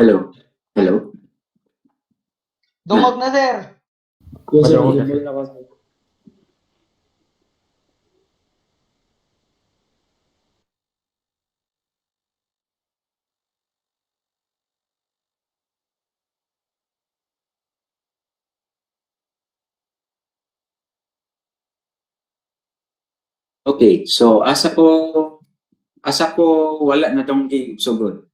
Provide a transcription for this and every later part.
Hello. Hello. Dungog na, sir. Yes, sir. Madungog na, Eligible na ko, sir. Okay, so asa ko wala na tong sugod.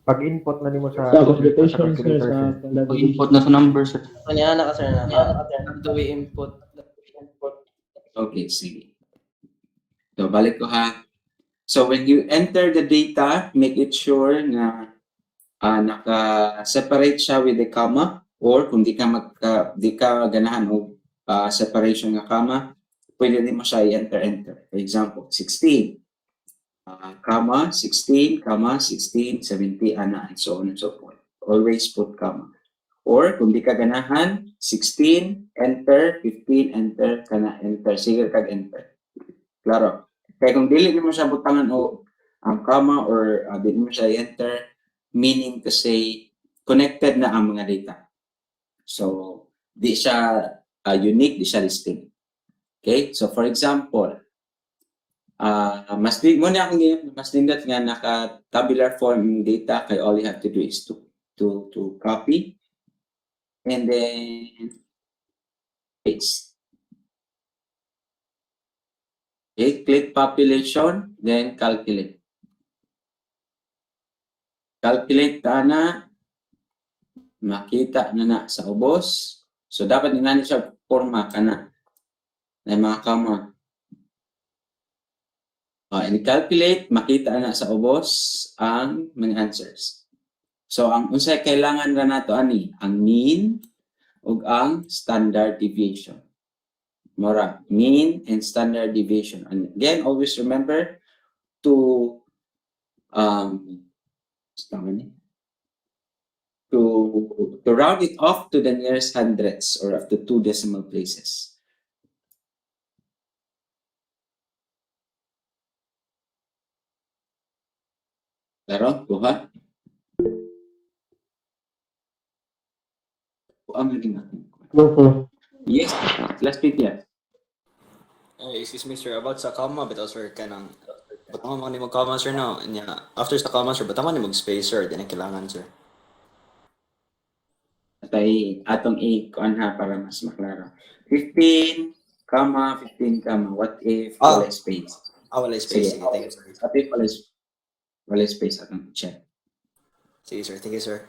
Pag-input na nimo sa Sa computation, sir, calculator, sa sir. standard Pag-input na sa number, sir. Kanya na ka, sir. Have to be input. Okay, sige. So balik ko ha. So when you enter the data, make it sure na naka-separate siya with a comma, or kung di ka ganahan o separation ng comma, pwede din mo siya i-enter. For example, 16, comma, 16, comma, 16, 70, and so on and so forth. Always put comma. Or kung di ka ganahan, 16, enter, 15, enter, enter. Sige kag enter. Klaro. Kaya kung dili mo siya butangan o ang comma or dili mo siya i-enter, meaning to say connected na ang mga data. So, di siya unique, di siya listing. Okay? So, for example, mas nindot nga naka-tabular form yung data, kaya all you have to do is to copy and then paste. Okay? Click population, then calculate. Calculate na makita na sa ubos. So, dapat nga siya forma ka na mga comma. And calculate, makita na sa ubos ang mga answers. So, ang unsay kailangan na nato ani, ang mean ug ang standard deviation. Mora, mean and standard deviation. And again, always remember to to round it off to the nearest hundredths or up to 2 decimal places. Klaro? Kuha? Ang naging natin. Opo. Yes, last bit yan. Excuse me, sir. About sa comma, but also kanang butang mo ni mag-comma, sir, no? After sa comma, sir, butang mo ni mag-space, sir. Di na kailangan, sir. Atay atong i-kuan ha para mas maklaro. 15, 15, what if wala space? Wala space. Sige, thank you, sir. What if wala space atong check. Sige, sir. Thank you, sir.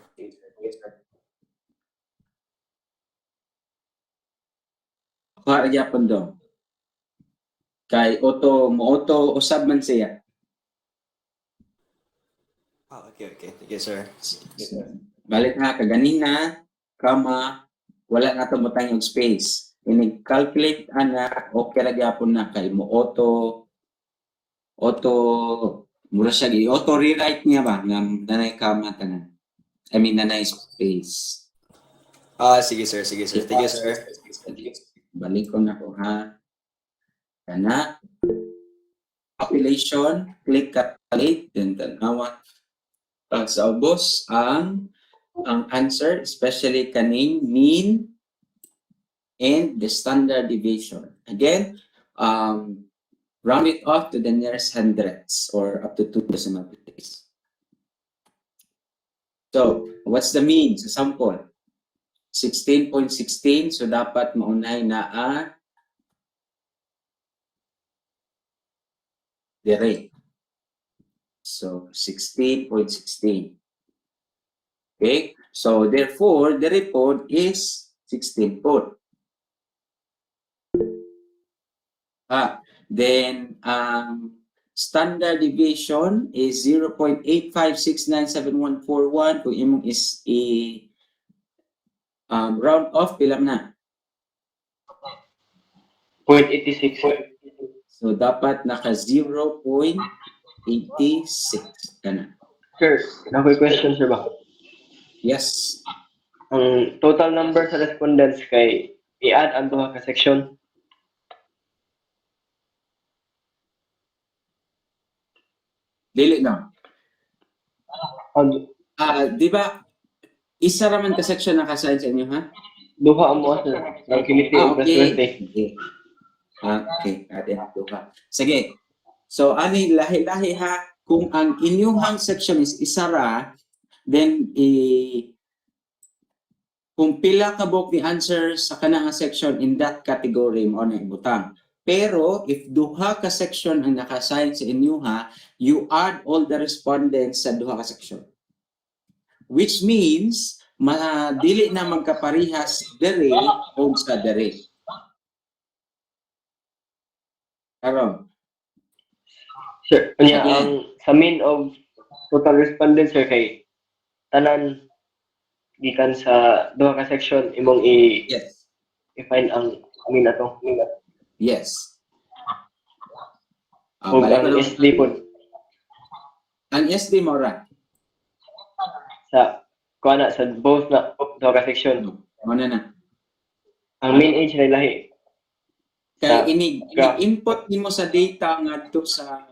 Kuha gyapon do. Kay auto usab man siya. Okay. Thank you, sir. Balik ha kaganina, wala na to butang yung space. Ini-calculate ana okay ra gyapon na kay mo auto mura siya auto rewrite niya ba nga nanay comma tanan. I mean nanay space. Sige, sir. Thank you, sir. Balik ko na ko ha. Kana population, click calculate, then tanawa sa ubos ang answer, especially kaning mean and the standard deviation. Again, round it off to the nearest hundredths or up to 2 decimal places. So, what's the mean sa sample? 16.16, so dapat maunay na the rate. So, 16.16. Okay? So, therefore, the report is 16 point. Then, standard deviation is 0.8569741. Kung imong is round off, pila na? 0.86. So, dapat naka 0.86 ka na. Sir, nakoy question, sir ba? Yes. Ang total number sa respondents kay i-add ang duha ka section. Dili na. Di ba, isa raman ka section naka-assign sa inyo, ha? Duha mo sir. Calculate plus Okay. 20. Okay. Okay, atin ang duha. Sige. So, ani lahi-lahi ha, kung ang inyong section is isara, then kung pila ka buok ni answer sa kanang section in that category mo na ibutang. Pero if duha ka section ang naka-assign sa inyo ha, you add all the respondents sa duha ka section. Which means dili na magkaparihas dere o sa dere. Karon, Sir, kanya Again. ang sa mean of total respondents sir kay tanan gikan sa duha ka section imong yes. i-find ang mean ato. Yes. Ug Balik ko ang lang. SD pod Ang SD mo ra. sa kuana sa both na duha ka section. Ano na. Ang mean age na lahi. Kaya Sa- ini-input nimo sa data ngadto sa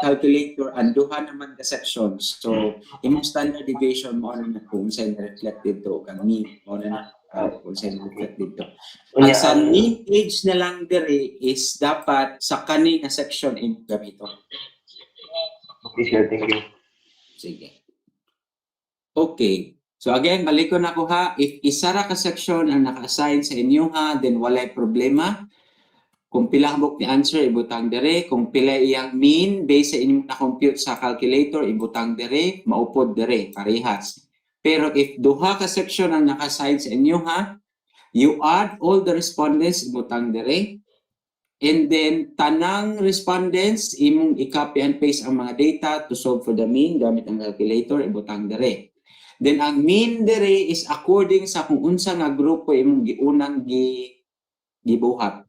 calculator ang duha naman ka sections. So, imong standard deviation mo na kung saan reflect dito kang mean mo na kung saan reflect dito. Ang Unya sa ang mean age na lang dire is dapat sa kani nga section in gamito. okay sir, thank you. Sige. Okay. So again, balik ko na ko ha. If isa ra ka section ang naka-assign sa inyo ha, then walay problema. Kung pila ka ni answer, ibutang dire. Kung pila iyang mean, based sa inyong na-compute sa calculator, ibutang dire, maupod dire, parehas. Pero if duha ka section ang naka-assign sa inyo ha, you add all the respondents, ibutang dire. And then, tanang respondents, imong i-copy and paste ang mga data to solve for the mean gamit ang calculator, ibutang dire. Then, ang mean dire is according sa kung unsa nga grupo imong giunang gibuhat.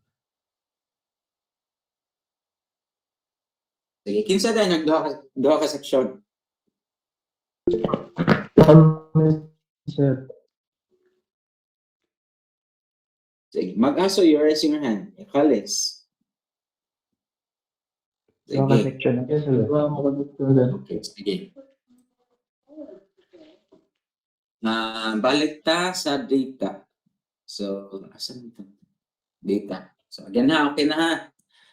Sige, kinsa tayo nagduha ka section? Sir, Sige, mag-aso, you're raising your hand. College. mga Sige. section. Yes, sir. Okay, sige. Balik ta sa data. So, asan ito? Data. So, again ha, okay na ha.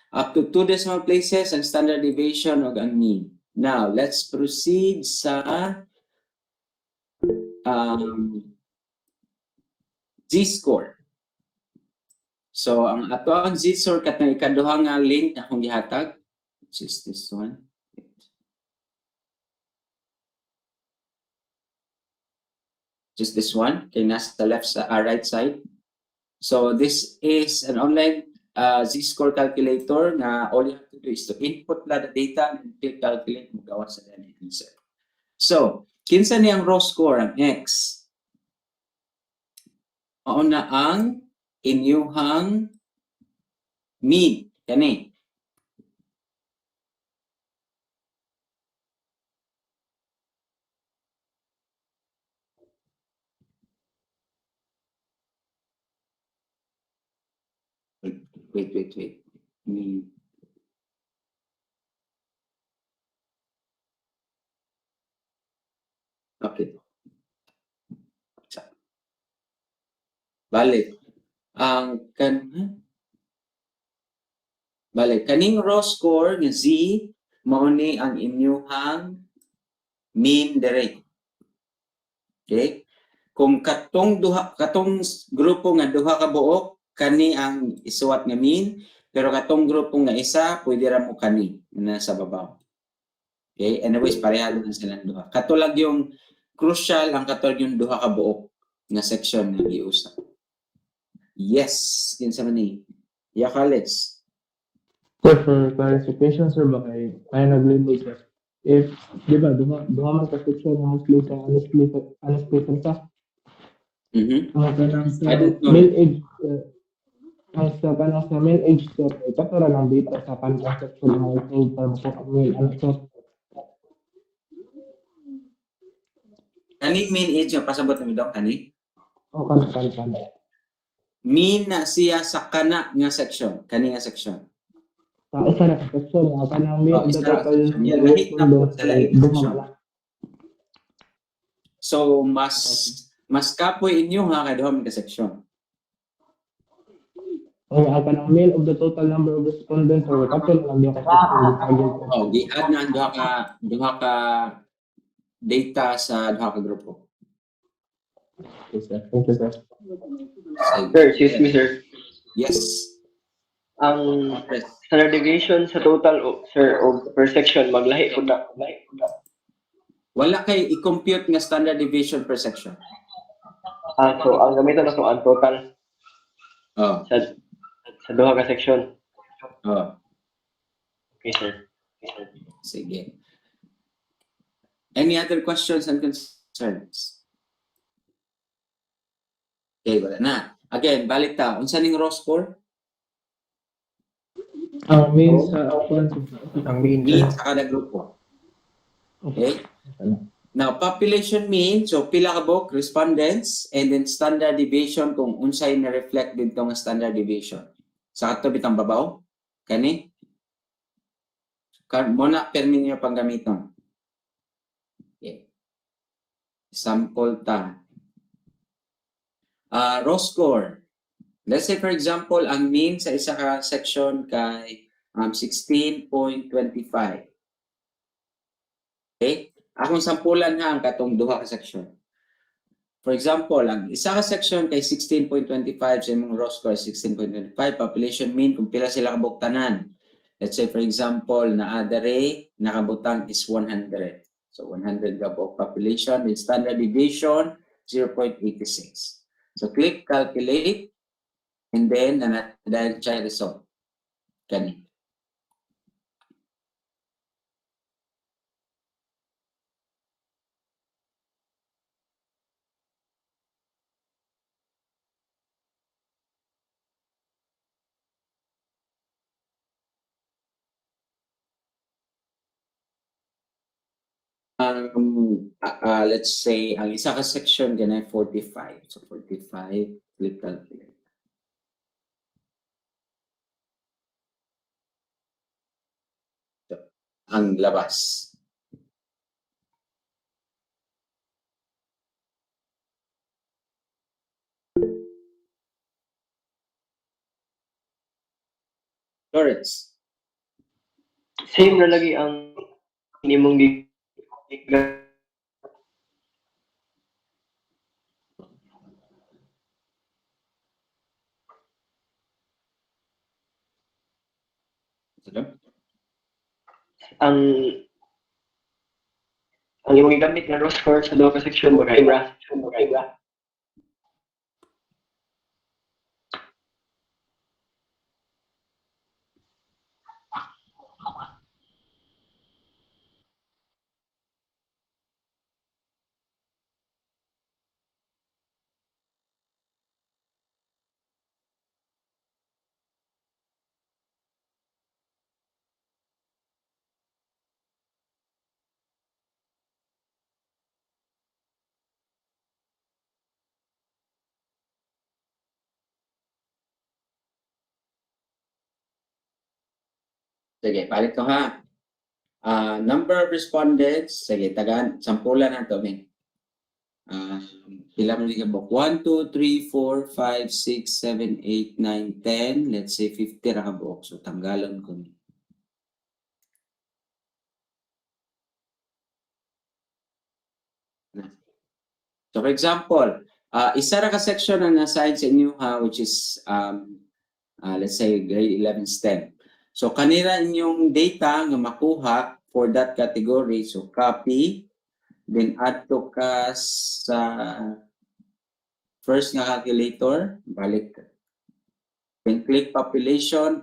Up to 2 decimal places ang standard deviation o ang mean. Now, let's proceed sa Z-score. So, ang ato ang Z-score kat na ikaduha nga link na akong gihatag, which is this one. Just this one, kay nasa left sa right side. So, this is an online Z-score calculator na all you have to do is to input la the data and click calculate mo gawa sa answer. So, kinsa niyang raw score ang X? Mao na ang inyuhang mean kani. Wait. Mean. Okay. Balik. Balik. Kaning raw score nga Z, mao ni ang inyuhang mean dire. Okay? Kung katong grupo nga duha ka buok, kani ang isuwat nga mean, pero katong grupo nga isa, pwede ra mo kani na sa babaw. Okay? Anyways, pareha lang silang duha. Katulag yung crucial ang katulag yung duha ka buok nga section nga giusap. Yes, kinsa man ni? Yakales. Sir, for clarification, sir, baka ay nag-label, sir. If, di ba, duha man ka section na unsplit sa Mhm. ang kanang sa I don't know. male age, ang sa kanang sa male age, sir, katara ng data sa kanang section ng male age, para po ang male, ano, sir. Kani mean age nga pasabot mi daw kani? O kan. Mean na siya sa kana nga section, kani nga section. Sa isa na section, ang kanang male, Oh, isa the total na section. Yan, lahit na po sa lahit duha section. wala. So mas kapoy inyo ha kay duha man ka section. Ang kanang main of the total number of respondents or kato lang yung kasi Oh, gi-add na ang duha ka data sa duha ka grupo. Thank you, sir. Sir, excuse me, sir. Yes. Ang Yes. standard deviation sa total, sir, o per section, maglahi po na. Wala kay i-compute nga standard deviation per section. So, ang gamiton na to, ang total Oh, sa duha ka section. oh, Okay, sir. sige. Any other questions and concerns? Okay, wala na. Again, balik ta. Unsa ning raw score? Ang main sa Ang mean, Mean sir. sa kada grupo. Okay? Now, population mean, so pila ka bok respondents, and then standard deviation kung unsay na-reflect dito nga standard deviation. Sa ato bitang babaw? Kani? Muna, permin nyo pang gamiton. Okay. Sample ta. Raw score. Let's say, for example, ang mean sa isa ka section kay 16.25. Okay? Akong sampulan ha ang katong duha ka section. For example, ang isa ka section kay 16.25 sa imong raw score 16.25, population mean kung pila sila kabuktanan. Let's say, for example, na adare nakabutang is 100. So 100 kabuk population with standard deviation 0.86. So click calculate and then dahil siya result. Kani. Let's say, ang isa ka section ganay 45. So 45, click calculate. So, ang labas. Lawrence. Same na lagi ang imong ang imong gigamit nga raw score sa duha ka section magkaiba. Sige, palit ko ha. Number of respondents, sige, sampulan na to, men. Pila mo ka bok? 1, 2, 3, 4, 5, 6, 7, 8, 9, 10. Let's say 50 ra ka bok. So, tanggalon ko ni. So, for example, isa ra ka section ang na-assign sa inyo ha, which is, let's say, grade 11 STEM. So, kanina inyong data nga makuha for that category. So, copy, then add to ka sa first nga calculator, balik. Then click population,